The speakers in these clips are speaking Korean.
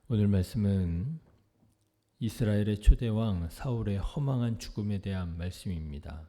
오늘 말씀은 이스라엘의 초대왕 사울의 허망한 죽음에 대한 말씀입니다.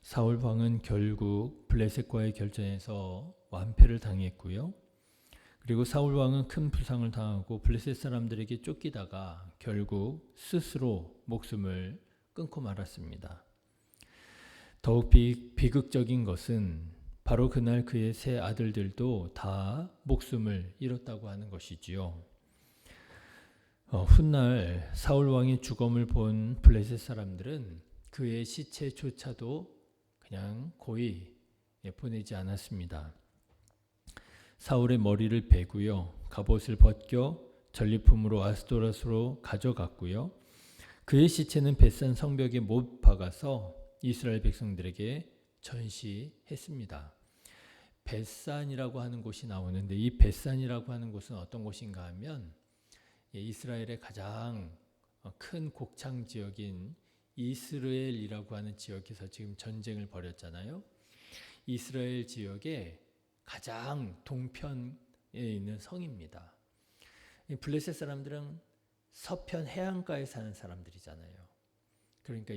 사울 왕은 결국 블레셋과의 결전에서 완패를 당했고요. 그리고 사울 왕은 큰 부상을 당하고 블레셋 사람들에게 쫓기다가 결국 스스로 목숨을 끊고 말았습니다. 더욱 비극적인 것은 바로 그날 그의 세 아들들도 다 목숨을 잃었다고 하는 것이지요. 훗날 사울 왕의 죽음을 본 블레셋 사람들은 그의 시체조차도 그냥 고이 보내지 않았습니다. 사울의 머리를 베고요, 갑옷을 벗겨 전리품으로 아스도롯으로 가져갔고요. 그의 시체는 벳산 성벽에 못 박아서 이스라엘 백성들에게 전시했습니다. 벳산이라고 하는 곳이 나오는데 이 벳산이라고 하는 곳은 어떤 곳인가 하면 이스라엘의 가장 큰 곡창 지역인 이스라엘이라고 하는 지역에서 지금 전쟁을 벌였잖아요. 이스라엘 지역의 가장 동편에 있는 성입니다. 블레셋 사람들은 서편 해안가에 사는 사람들이잖아요. 그러니까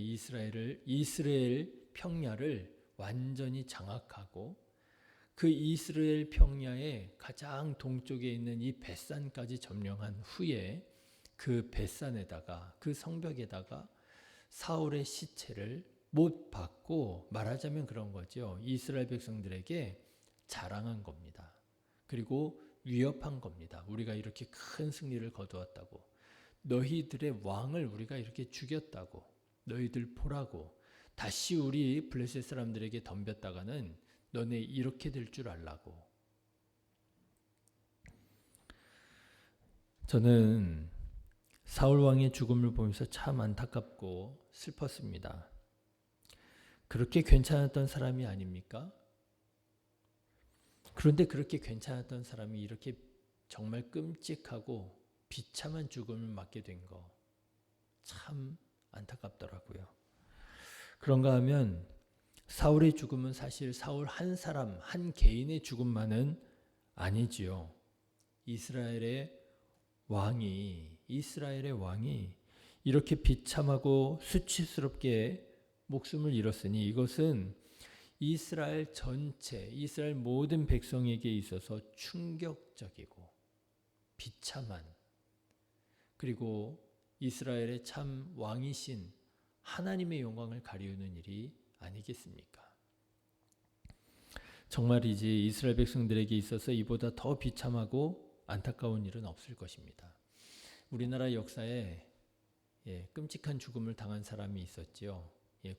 이스라엘 평야를 완전히 장악하고 그 이스라엘 평야의 가장 동쪽에 있는 이 벳산까지 점령한 후에 그 벳산에다가 그 성벽에다가 사울의 시체를 못 박고, 말하자면 그런 거죠. 이스라엘 백성들에게 자랑한 겁니다. 그리고 위협한 겁니다. 우리가 이렇게 큰 승리를 거두었다고, 너희들의 왕을 우리가 이렇게 죽였다고, 너희들 보라고, 다시 우리 블레셋 사람들에게 덤볐다가는 너네 이렇게 될 줄 알라고. 저는 사울 왕의 죽음을 보면서 참 안타깝고 슬펐습니다. 그렇게 괜찮았던 사람이 아닙니까? 그런데 그렇게 괜찮았던 사람이 이렇게 정말 끔찍하고 비참한 죽음을 맞게 된 거 참 안타깝더라고요. 그런가 하면 사울의 죽음은 사실 사울 한 사람, 한 개인의 죽음만은 아니지요. 이스라엘의 왕이 이렇게 비참하고 수치스럽게 목숨을 잃었으니 이것은 이스라엘 전체, 이스라엘 모든 백성에게 있어서 충격적이고 비참한, 그리고 이스라엘의 참 왕이신 하나님의 영광을 가리우는 일이 아니겠습니까? 정말이지 이스라엘 백성들에게 있어서 이보다 더 비참하고 안타까운 일은 없을 것입니다. 우리나라 역사에 끔찍한 죽음을 당한 사람이 있었지요.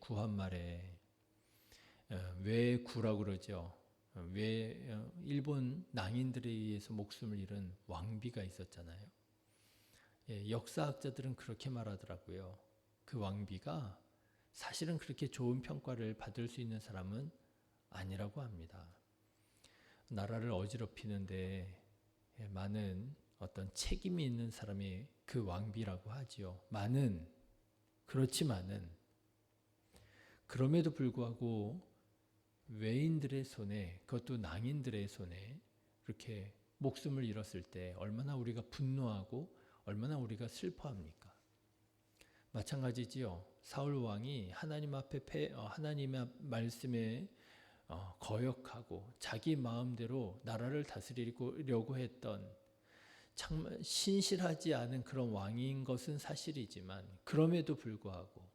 구한말에 왜구라고 그러죠. 일본 낭인들에 의해서 목숨을 잃은 왕비가 있었잖아요. 역사학자들은 그렇게 말하더라고요. 그 왕비가 사실은 그렇게 좋은 평가를 받을 수 있는 사람은 아니라고 합니다. 나라를 어지럽히는데 많은 어떤 책임이 있는 사람이 그 왕비라고 하지요. 그렇지만은 그럼에도 불구하고 외인들의 손에, 그것도 낭인들의 손에 그렇게 목숨을 잃었을 때 얼마나 우리가 분노하고 얼마나 우리가 슬퍼합니까? 마찬가지지요. 사울 왕이 하나님 앞에 하나님의 말씀에 거역하고 자기 마음대로 나라를 다스리려고 했던 정말 신실하지 않은 그런 왕인 것은 사실이지만, 그럼에도 불구하고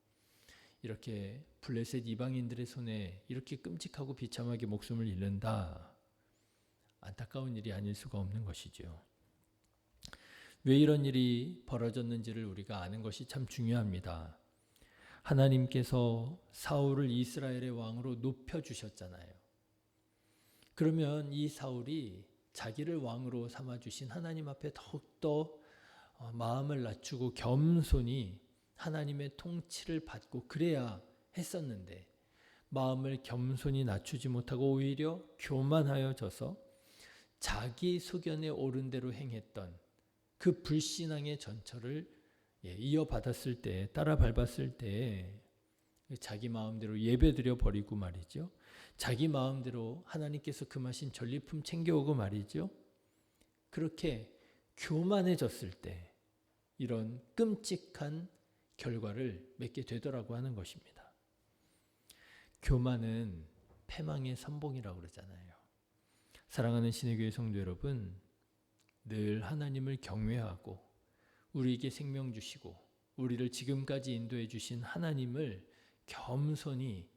이렇게 블레셋 이방인들의 손에 이렇게 끔찍하고 비참하게 목숨을 잃는다, 안타까운 일이 아닐 수가 없는 것이죠. 왜 이런 일이 벌어졌는지를 우리가 아는 것이 참 중요합니다. 하나님께서 사울을 이스라엘의 왕으로 높여주셨잖아요. 그러면 이 사울이 자기를 왕으로 삼아주신 하나님 앞에 더욱더 마음을 낮추고 겸손히 하나님의 통치를 받고 그래야 했었는데, 마음을 겸손히 낮추지 못하고 오히려 교만하여져서 자기 소견에 옳은 대로 행했던 그 불신앙의 전철을 이어받았을 때, 따라 밟았을 때 자기 마음대로 예배드려 버리고 말이죠. 자기 마음대로 하나님께서 금하신 전리품 챙겨오고 말이죠. 그렇게 교만해졌을 때 이런 끔찍한 결과를 맺게 되더라고 하는 것입니다. 교만은 패망의 선봉이라고 그러잖아요. 사랑하는 신의교회 성도 여러분, 늘 하나님을 경외하고 우리에게 생명 주시고 우리를 지금까지 인도해 주신 하나님을 겸손히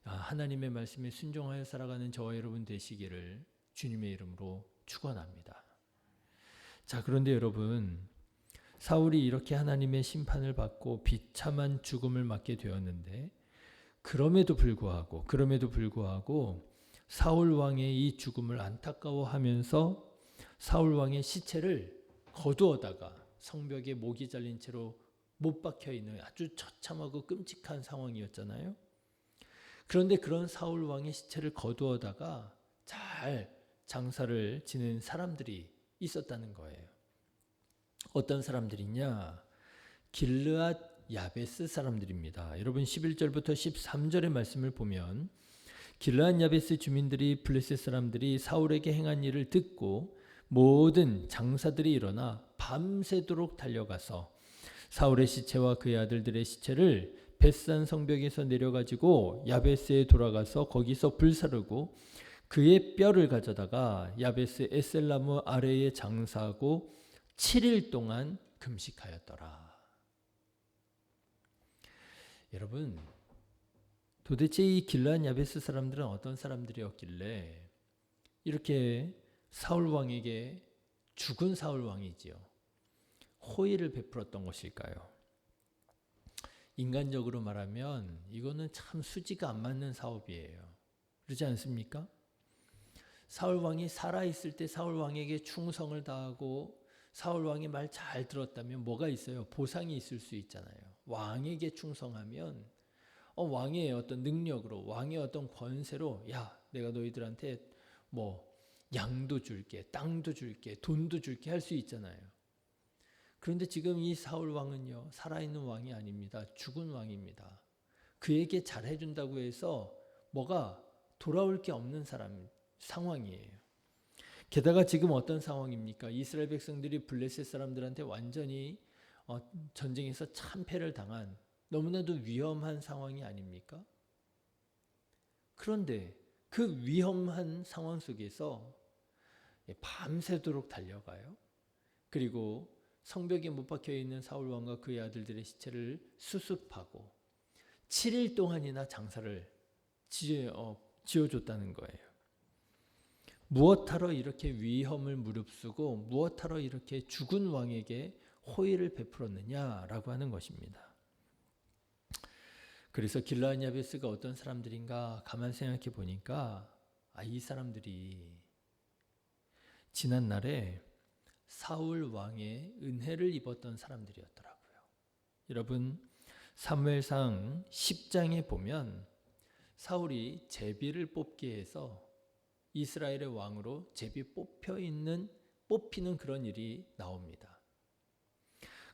하나님의 말씀에 순종하여 살아가는 저와 여러분 되시기를 주님의 이름으로 축원합니다. 자, 그런데 여러분, 사울이 이렇게 하나님의 심판을 받고 비참한 죽음을 맞게 되었는데 그럼에도 불구하고 사울 왕의 이 죽음을 안타까워하면서 사울 왕의 시체를 거두어다가 성벽에 목이 잘린 채로 못 박혀 있는 아주 처참하고 끔찍한 상황이었잖아요. 그런데 그런 사울 왕의 시체를 거두어다가 잘 장사를 지는 사람들이 있었다는 거예요. 어떤 사람들이냐? 길르앗 야베스 사람들입니다. 여러분 11절부터 13절의 말씀을 보면 길르앗 야베스 주민들이 블레셋 사람들이 사울에게 행한 일을 듣고 모든 장사들이 일어나 밤새도록 달려가서 사울의 시체와 그의 아들들의 시체를 벳산 성벽에서 내려가지고 야베스에 돌아가서 거기서 불사르고 그의 뼈를 가져다가 야베스 에셀나무 아래에 장사하고 7일 동안 금식하였더라. 여러분, 도대체 이 길르앗 야베스 사람들은 어떤 사람들이었길래 이렇게 사울 왕에게 죽은 사울 왕이지요, 호의를 베풀었던 것일까요? 인간적으로 말하면 이거는 참 수지가 안 맞는 사업이에요. 그렇지 않습니까? 사울 왕이 살아있을 때 사울 왕에게 충성을 다하고 사울 왕의 말 잘 들었다면 뭐가 있어요? 보상이 있을 수 있잖아요. 왕에게 충성하면 왕의 어떤 능력으로, 왕의 어떤 권세로, 야, 내가 너희들한테 뭐 양도 줄게, 땅도 줄게, 돈도 줄게 할 수 있잖아요. 그런데 지금 이 사울 왕은요, 살아있는 왕이 아닙니다. 죽은 왕입니다. 그에게 잘해준다고 해서 뭐가 돌아올 게 없는 상황이에요. 게다가 지금 어떤 상황입니까? 이스라엘 백성들이 블레셋 사람들한테 완전히 전쟁에서 참패를 당한 너무나도 위험한 상황이 아닙니까? 그런데 그 위험한 상황 속에서 밤새도록 달려가요. 그리고 성벽에 못 박혀 있는 사울 왕과 그의 아들들의 시체를 수습하고 7일 동안이나 장사를 지어줬다는 거예요. 무엇하러 이렇게 위험을 무릅쓰고 무엇하러 이렇게 죽은 왕에게 호의를 베풀었느냐라고 하는 것입니다. 그래서 길르앗 야베스가 어떤 사람들인가 가만 생각해 보니까 이 사람들이 지난날에 사울 왕의 은혜를 입었던 사람들이었더라고요. 여러분, 사무엘상 10장에 보면 사울이 제비를 뽑게 해서 이스라엘의 왕으로 제비 뽑히는 그런 일이 나옵니다.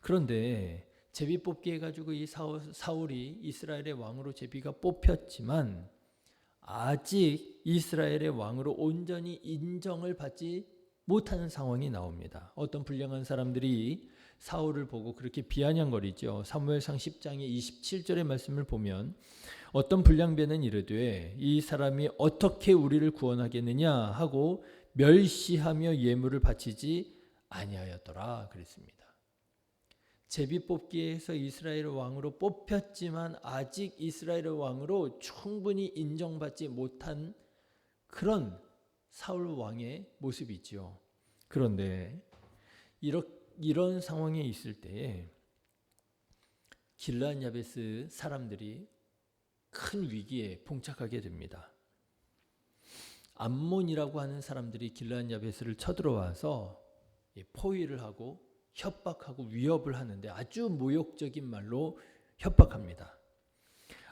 그런데 제비 뽑기 해가지고 이 사울이 이스라엘의 왕으로 제비가 뽑혔지만 아직 이스라엘의 왕으로 온전히 인정을 받지 못하는 상황이 나옵니다. 어떤 불량한 사람들이 사울을 보고 그렇게 비아냥거리죠. 사무엘상 10장의 27절의 말씀을 보면 어떤 불량배는 이르되 이 사람이 어떻게 우리를 구원하겠느냐 하고 멸시하며 예물을 바치지 아니하였더라 그랬습니다. 제비 뽑기에서 이스라엘 왕으로 뽑혔지만 아직 이스라엘 왕으로 충분히 인정받지 못한 그런 사울 왕의 모습이지요. 그런데 이런 상황에 있을 때에 길르앗 야베스 사람들이 큰 위기에 봉착하게 됩니다. 암몬이라고 하는 사람들이 길르앗 야베스를 쳐들어와서 포위를 하고 협박하고 위협을 하는데 아주 모욕적인 말로 협박합니다.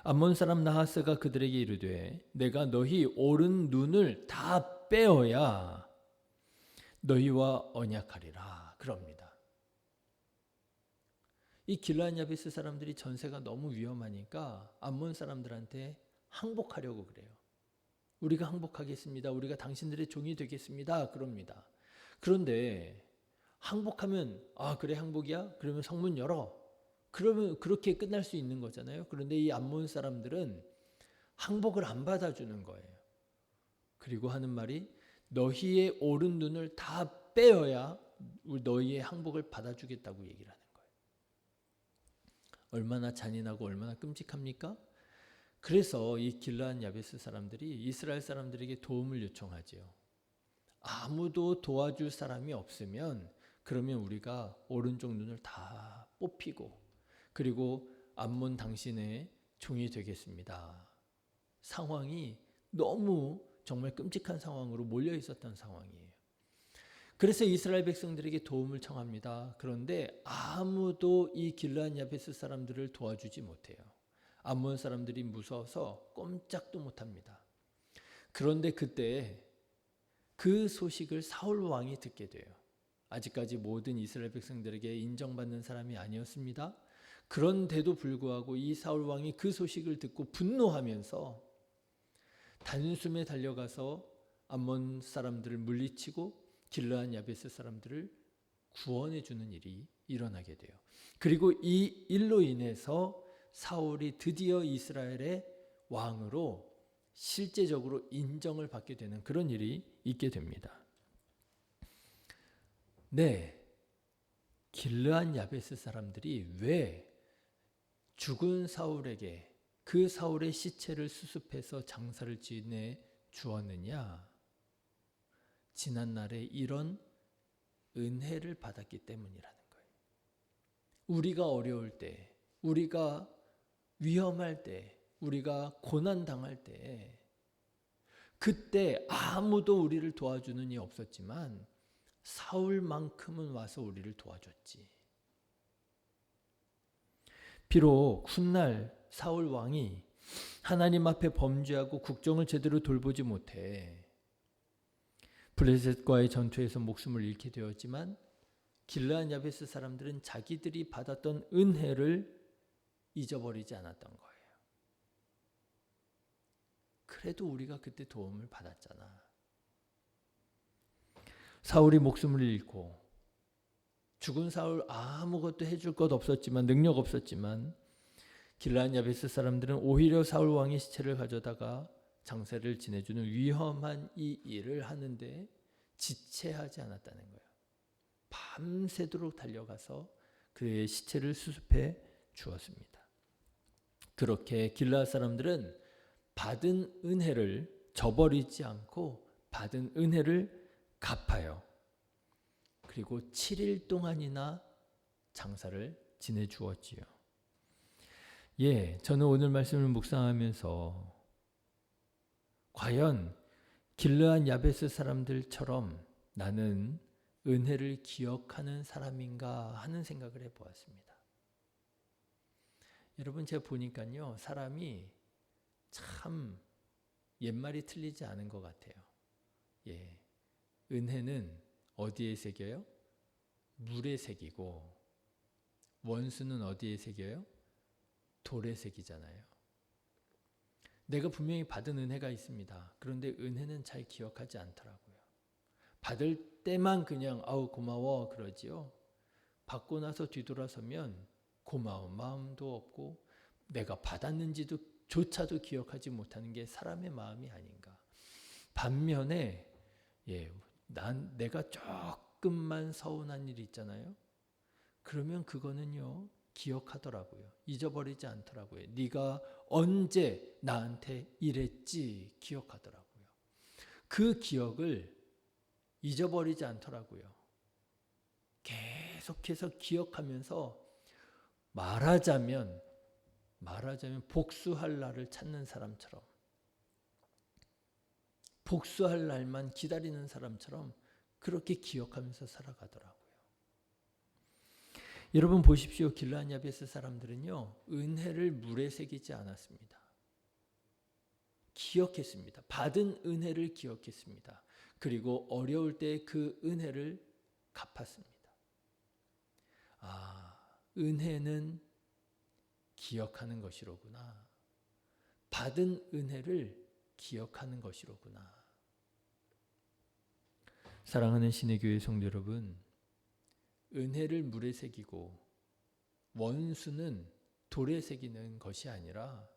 암몬 사람 나하스가 그들에게 이르되 내가 너희 오른 눈을 다 빼어야 너희와 언약하리라 그럽니다. 이 길르앗 야베스 사람들이 전세가 너무 위험하니까 암몬 사람들한테 항복하려고 그래요. 우리가 항복하겠습니다. 우리가 당신들의 종이 되겠습니다. 그럽니다. 그런데 항복하면 그래 항복이야? 그러면 성문 열어. 그러면 그렇게 끝날 수 있는 거잖아요. 그런데 이 암몬 사람들은 항복을 안 받아주는 거예요. 그리고 하는 말이 너희의 오른 눈을 다 빼어야 너희의 항복을 받아주겠다고 얘기를 하는 거예요. 얼마나 잔인하고 얼마나 끔찍합니까? 그래서 이 길르앗 야베스 사람들이 이스라엘 사람들에게 도움을 요청하지요. 아무도 도와줄 사람이 없으면 그러면 우리가 오른쪽 눈을 다 뽑히고 그리고 암몬 당신의 종이 되겠습니다. 상황이 너무 정말 끔찍한 상황으로 몰려 있었던 상황이에요. 그래서 이스라엘 백성들에게 도움을 청합니다. 그런데 아무도 이 길르앗 야베스 사람들을 도와주지 못해요. 암몬 사람들이 무서워서 꼼짝도 못합니다. 그런데 그때 그 소식을 사울 왕이 듣게 돼요. 아직까지 모든 이스라엘 백성들에게 인정받는 사람이 아니었습니다. 그런데도 불구하고 이 사울 왕이 그 소식을 듣고 분노하면서 단숨에 달려가서 암몬 사람들을 물리치고 길르앗 야베스 사람들을 구원해 주는 일이 일어나게 돼요. 그리고 이 일로 인해서 사울이 드디어 이스라엘의 왕으로 실제적으로 인정을 받게 되는 그런 일이 있게 됩니다. 네, 길르앗 야베스 사람들이 왜 죽은 사울에게 그 사울의 시체를 수습해서 장사를 지내 주었느냐? 지난날에 이런 은혜를 받았기 때문이라는 거예요. 우리가 어려울 때, 우리가 위험할 때, 우리가 고난 당할 때, 그때 아무도 우리를 도와주는 이 없었지만 사울만큼은 와서 우리를 도와줬지. 비록 훗날 사울 왕이 하나님 앞에 범죄하고 국정을 제대로 돌보지 못해 블레셋과의 전투에서 목숨을 잃게 되었지만 길르앗 야베스 사람들은 자기들이 받았던 은혜를 잊어버리지 않았던 거예요. 그래도 우리가 그때 도움을 받았잖아. 사울이 목숨을 잃고 죽은 사울 아무것도 해줄 것 없었지만 능력 없었지만 길르앗 야베스 사람들은 오히려 사울 왕의 시체를 가져다가 장사를 지내주는 위험한 이 일을 하는데 지체하지 않았다는 거예요. 밤새도록 달려가서 그의 시체를 수습해 주었습니다. 그렇게 길르앗 사람들은 받은 은혜를 저버리지 않고 받은 은혜를 갚아요. 그리고 7일 동안이나 장사를 지내주었지요. 저는 오늘 말씀을 묵상하면서 과연 길르앗 야베스 사람들처럼 나는 은혜를 기억하는 사람인가 하는 생각을 해보았습니다. 여러분 제가 보니까요, 사람이 참 옛말이 틀리지 않은 것 같아요. 은혜는 어디에 새겨요? 물에 새기고 원수는 어디에 새겨요? 돌에 새기잖아요. 내가 분명히 받은 은혜가 있습니다. 그런데 은혜는 잘 기억하지 않더라고요. 받을 때만 그냥 고마워 그러지요. 받고 나서 뒤돌아서면 고마운 마음도 없고 내가 받았는지도 조차도 기억하지 못하는 게 사람의 마음이 아닌가. 반면에 내가 조금만 서운한 일이 있잖아요. 그러면 그거는요 기억하더라고요. 잊어버리지 않더라고요. 네가 언제 나한테 이랬지 기억하더라고요. 그 기억을 잊어버리지 않더라고요. 계속해서 기억하면서 말하자면 복수할 날을 찾는 사람처럼, 복수할 날만 기다리는 사람처럼 그렇게 기억하면서 살아가더라고요. 여러분 보십시오. 길르앗 야베스 사람들은요 은혜를 물에 새기지 않았습니다. 기억했습니다. 받은 은혜를 기억했습니다. 그리고 어려울 때 그 은혜를 갚았습니다. 은혜는 기억하는 것이로구나. 받은 은혜를 기억하는 것이로구나. 사랑하는 신의 교회 성도 여러분, 은혜를 물에 새기고 원수는 돌에 새기는 것이 아니라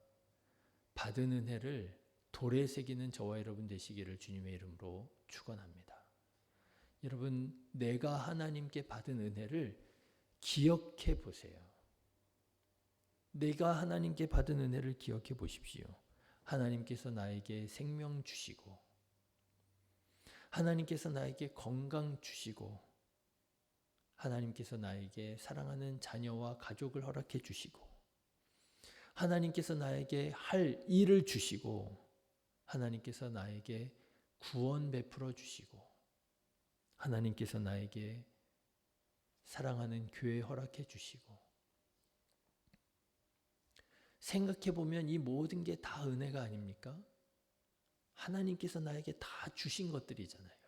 받은 은혜를 돌에 새기는 저와 여러분 되시기를 주님의 이름으로 축원합니다. 여러분, 내가 하나님께 받은 은혜를 기억해 보세요. 내가 하나님께 받은 은혜를 기억해 보십시오. 하나님께서 나에게 생명 주시고, 하나님께서 나에게 건강 주시고, 하나님께서 나에게 사랑하는 자녀와 가족을 허락해 주시고, 하나님께서 나에게 할 일을 주시고, 하나님께서 나에게 구원 베풀어 주시고, 하나님께서 나에게 사랑하는 교회 허락해 주시고, 생각해 보면 이 모든 게 다 은혜가 아닙니까? 하나님께서 나에게 다 주신 것들이잖아요.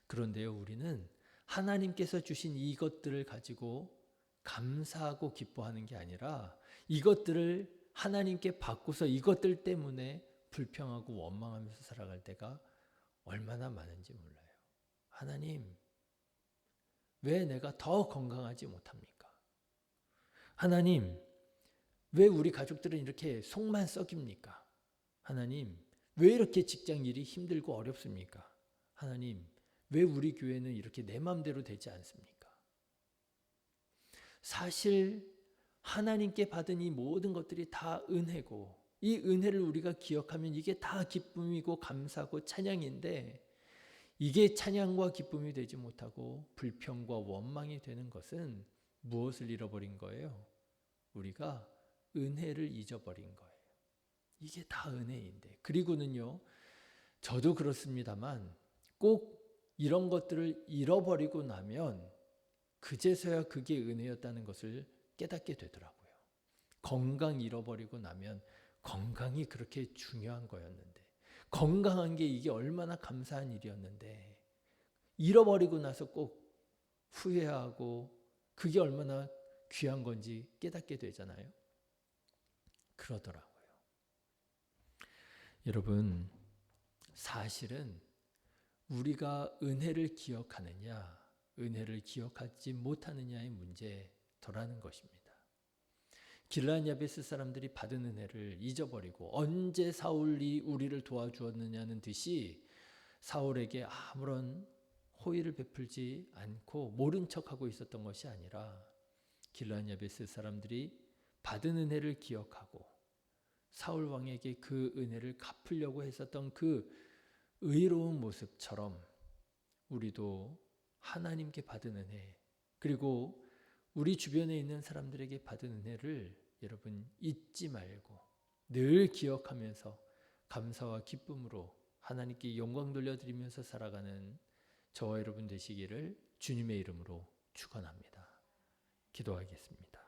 그런데요, 우리는 하나님께서 주신 이것들을 가지고 감사하고 기뻐하는 게 아니라 이것들을 하나님께 받고서 이것들 때문에 불평하고 원망하면서 살아갈 때가 얼마나 많은지 몰라요. 하나님, 왜 내가 더 건강하지 못합니까? 하나님, 왜 우리 가족들은 이렇게 속만 썩입니까? 하나님, 왜 이렇게 직장 일이 힘들고 어렵습니까? 하나님, 왜 우리 교회는 이렇게 내 마음대로 되지 않습니까? 사실 하나님께 받은 이 모든 것들이 다 은혜고, 이 은혜를 우리가 기억하면 이게 다 기쁨이고 감사고 찬양인데, 이게 찬양과 기쁨이 되지 못하고 불평과 원망이 되는 것은 무엇을 잃어버린 거예요? 우리가 은혜를 잊어버린 거예요. 이게 다 은혜인데. 그리고는요, 저도 그렇습니다만 꼭 이런 것들을 잃어버리고 나면 그제서야 그게 은혜였다는 것을 깨닫게 되더라고요. 건강 잃어버리고 나면 건강이 그렇게 중요한 거였는데, 건강한 게 이게 얼마나 감사한 일이었는데, 잃어버리고 나서 꼭 후회하고 그게 얼마나 귀한 건지 깨닫게 되잖아요. 그러더라고요. 여러분, 사실은 우리가 은혜를 기억하느냐, 은혜를 기억하지 못하느냐의 문제더라는 것입니다. 길르앗 야베스 사람들이 받은 은혜를 잊어버리고 언제 사울이 우리를 도와주었느냐는 듯이 사울에게 아무런 호의를 베풀지 않고 모른 척하고 있었던 것이 아니라, 길르앗 야베스 사람들이 받은 은혜를 기억하고 사울 왕에게 그 은혜를 갚으려고 했었던 그 의로운 모습처럼 우리도 하나님께 받은 은혜, 그리고 우리 주변에 있는 사람들에게 받은 은혜를 여러분 잊지 말고 늘 기억하면서 감사와 기쁨으로 하나님께 영광 돌려드리면서 살아가는 저와 여러분 되시기를 주님의 이름으로 축원합니다. 기도하겠습니다.